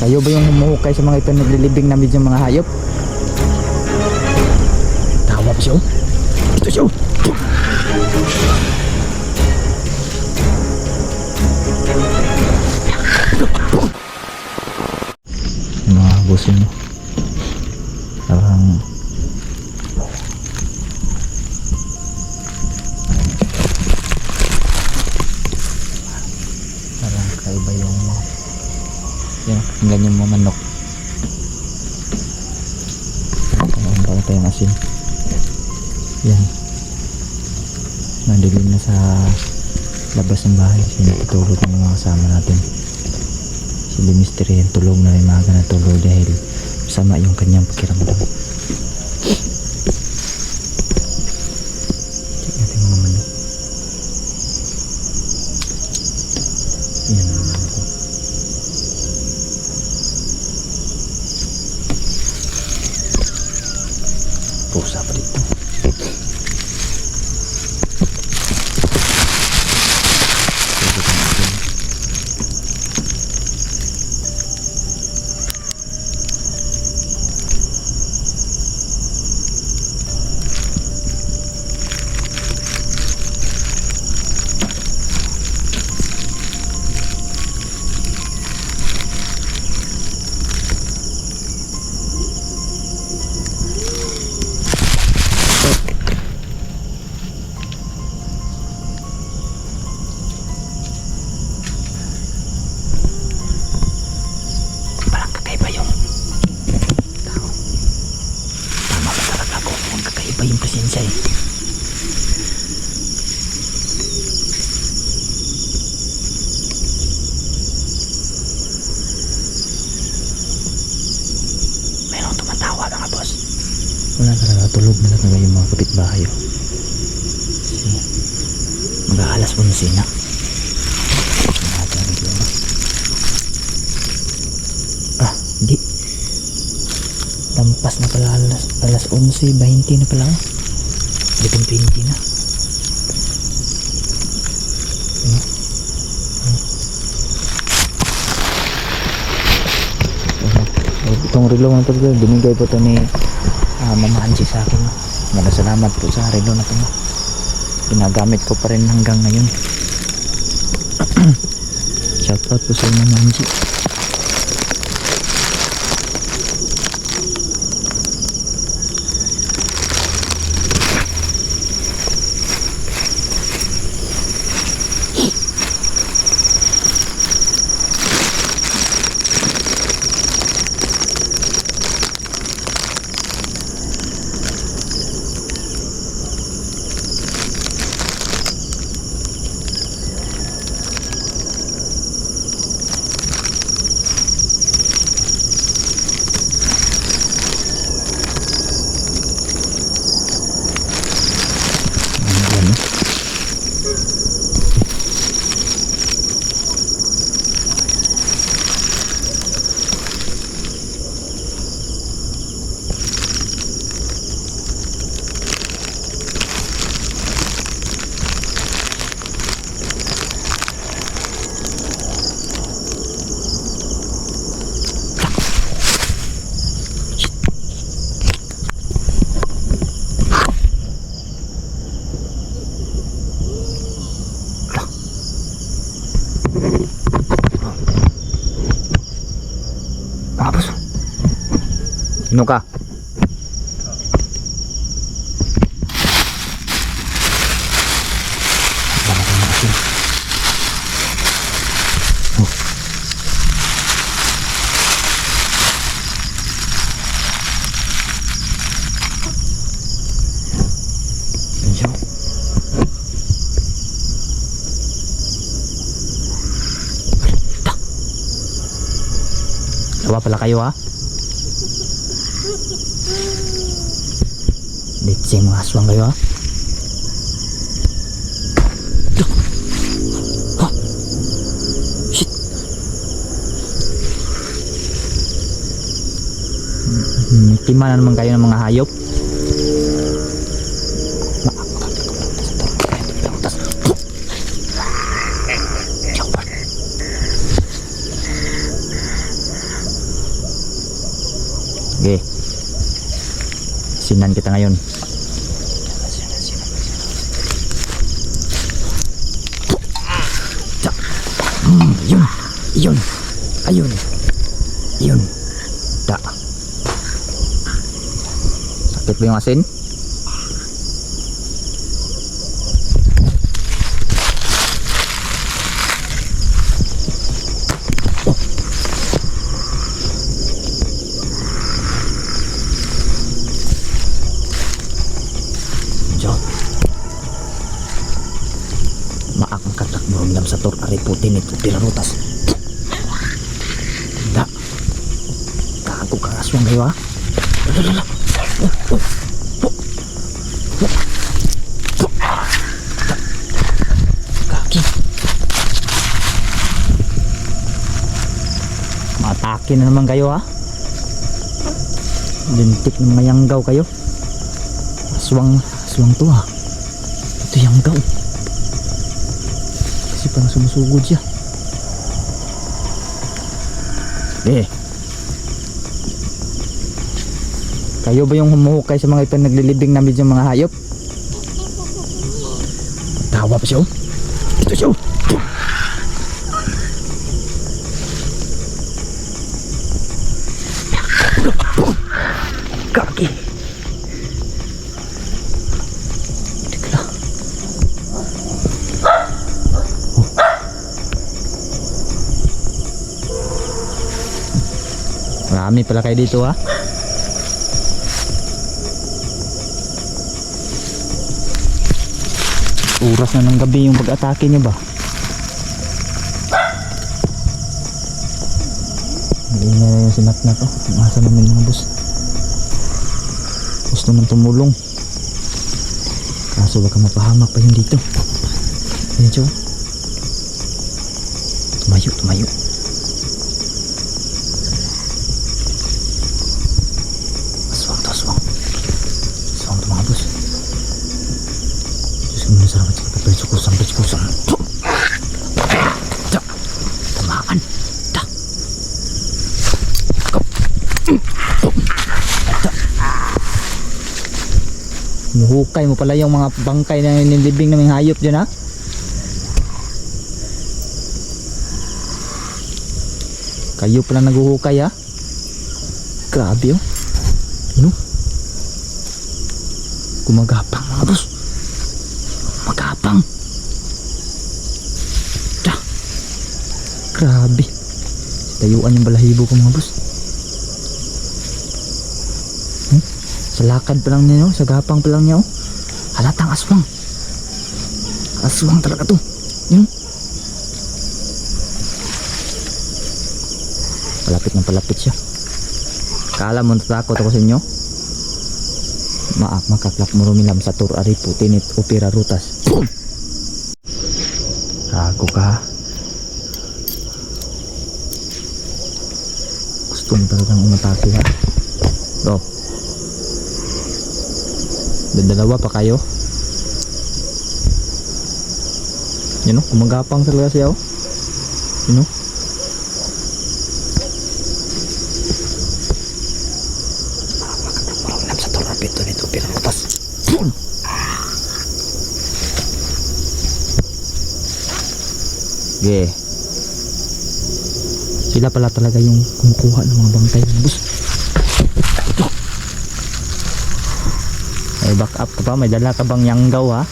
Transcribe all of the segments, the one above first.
Kayo ba yung humuhukay sa mga ipinaglilibing namin yung mga hayop? Tawa pa siya. Ito siya. Mga busin mo. Parang kaiba yung ganyan mo manok. Ang bago tayong asin. Yan. Nandilim na sa labas ng bahay. Sinatutulog ng mga kasama natin. Si Mystery yan, tulog na rin, maaga na tulog dahil sama yung kanyang pakiramdam. Check natin mga manok. Yan ang manok. Pusa pa dito. Yung pasensya eh. Mayroong tumatawa mga boss. Wala talaga, tulog na talaga yung mga kapitbahay. Mag-aalas 11 na. Hindi. Lampas na pala alas 11:20 na pala. Bitin 20 na. Itong relo na ito, binigay po ito ni Mama Angie sa akin. Maraming salamat po sa relo na ito. Ginagamit ko pa rin hanggang ngayon. Shoutout po sa Mama Angie. Sino ka? Dalawa pala kayo ha? Dito mga aswang kayo ha? Shit! Tima na naman kayo ng mga hayop. Okay. Sinan kita ngayon. Yun. Yun. Ayun. Yun. Da. Sakit ba yung asin? Maak makatak mo sa tor ari putin ito pinarutas. Da. Kago ka aswang kayo ha. Kaki. Matake na naman kayo ha. Lintik ng mayanggaw kayo. Aswang to ha. Ito yanggaw. Kasi parang sumusugod siya. Kayo ba yung humuhukay sa mga naglilibing namin yung mga hayop? Tawa pa siya oh. Ito siya oh. Kaki. Marami pala kayo dito ha. Oras na ng gabi yung pag-atake niya ba? Hindi na yung sinat na to. Masa namin mga boss. Gusto nang tumulong. Kaso baka mapahamak pa yun dito. Ayan siya. Tumayo. Aswang to mga boss. Diyos ko muna salamat sa kapatid. Da. Tamaan. Da. Da. Muhukay mo pala yung mga bangkay na nilibing naming hayop dyan ha. Kayo pala naguhukay ha. Grabe oh. Ano? Gumagapang mga boss. Magapang. Da. Grabe. Tayuan yung balahibo ko mga boss. Sa lakad pa lang niya, sa gapang pa lang niya oh. Halatang aswang. Aswang talaga to. Yun. Palapit siya. Kala mo natatakot ako sa inyo? Maak makaklak mo rumilam sa tur ari putinit o pirarutas. Rago ka. Gusto mo talagang umatake ha. Do. Dalawa pa kayo. Yun o, kumagapang talaga siya o. Yun o. Pito nito pinarutas. Okay. Sila pala talaga yung kumukuha ng mga bangkay ng bus. Ito. May back up ka pa, may dala ka bang yanggaw ha?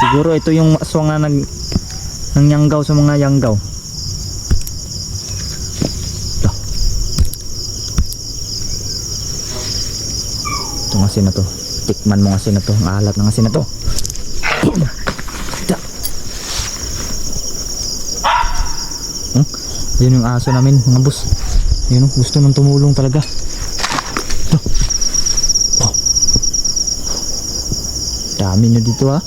Siguro ito yung aswang na ng yanggaw sa mga yanggaw. Itong asin na to, tikman mo asin na to, ang alat ng asin na to. Yun yung aso namin mga boss. Yun, gusto nang tumulong talaga. Dami nyo dito ha.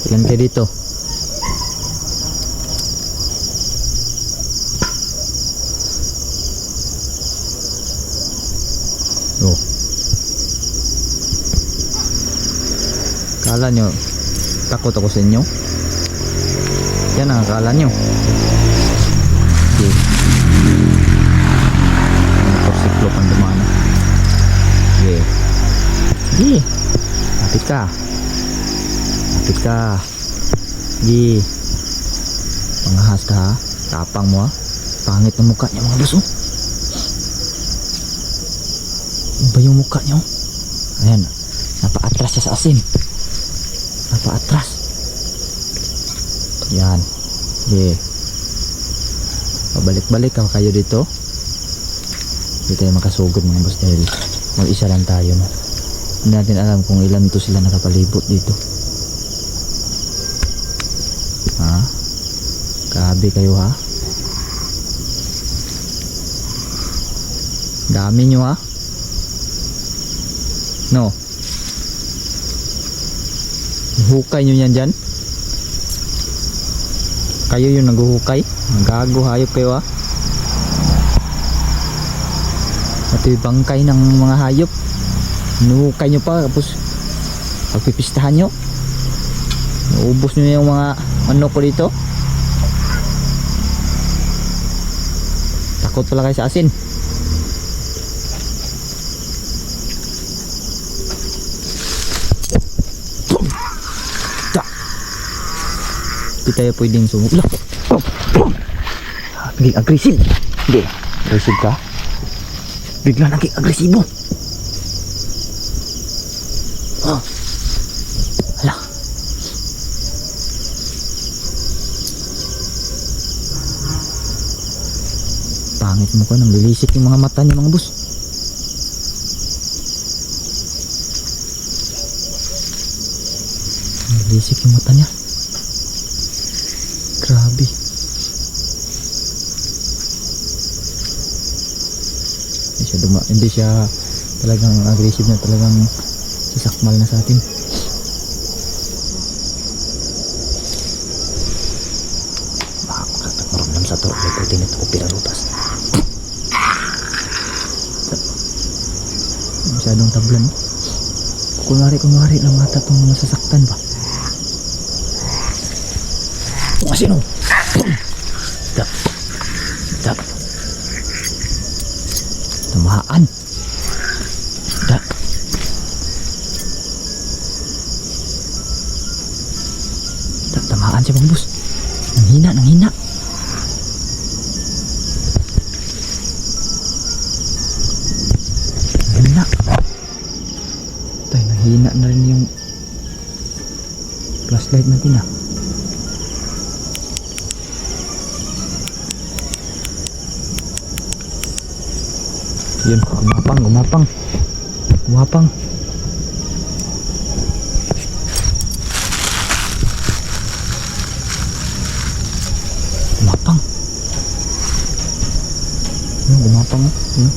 Ilan kayo dito? Oh. Kala nyo takot ako sa inyo? Yan ang akala nyo. Sige. Motorsiklo pang dumana. Sige. Sige. Lapit ka. Lapit ka. Sige. Pangahas ka ha. Tapang mo ha. Pangit ang mukha niya mga boss oh. Iba yung mukha niya oh. Ayan. Napa-atras siya sa asin. Napa-atras. Yan. Sige. Pabalik-balik ka kayo dito. Hindi tayo makasugod mga boss dahil mag-isa lang tayo no. Hindi natin alam kung ilan to sila nakapalibot dito. Ha? Grabe kayo ha. Dami nyo ha. No. Hukay nyo yan dyan. Kayo yung naghuhukay. Gago hayop kayo ha. Ito yung bangkay ng mga hayop. Nuhukay nyo pa. Tapos pagpipistahan nyo. Naubos nyo yung mga manok ko dito. Takot pala kayo sa asin. Hindi tayo pwedeng sumugla. Naging aggressive. Hindi. Aggressive ka. Bigla naging agresibo. Oh. Hala. Pangit mo ka nang lilisik yung mga mata niya mga boss. Lilisik yung mata niya. Grabe. Hindi siya talagang aggressive na, talagang sasakmal na sa atin. Baka maramdam sa to. May protein ito ko pinarutas. Masyadong tablan. Kunwari lang mata itong masasaktan ba. Kung asino. Tap. Tap. Tamaan. Tap. Tap, tamaan siya bang bus. Nanghina. Nanghina. Tay, nanghina na rin yung flashlight natin ah. Yun, gumapang. Gumapang. Gumapang. Yun, gumapang oh. Yun.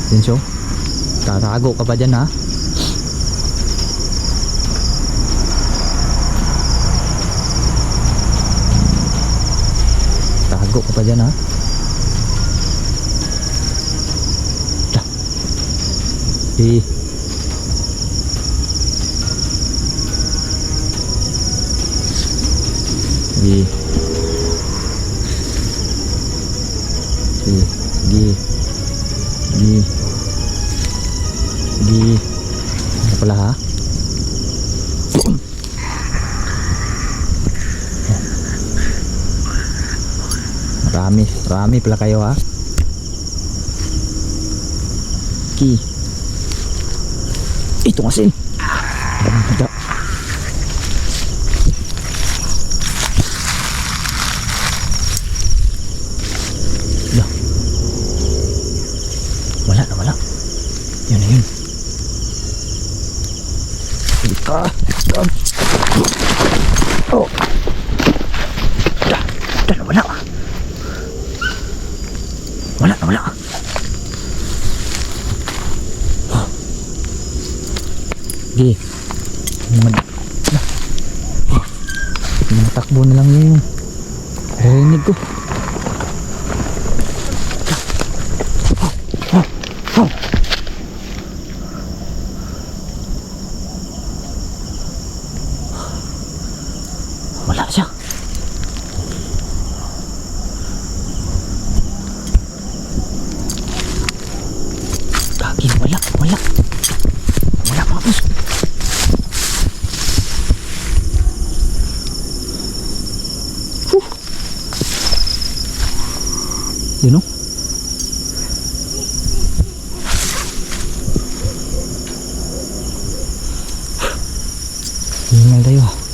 Yun so. Tatago ka pa dyan ha. Tago ka pa dyan ha. Eh. Sige. Sige. Sige. Sige. Sige. Ano pala ha? Marami pala kayo ha. Ki. Ito asin. Ada. Ya. Wala. Yan na yun. Ika. Oh. Dah, wala. Wala. Sige. Matakbo na lang yun. Rinig ko. Wala, wala. Wala mga boss. Whew. Yun o. Hingal tayo.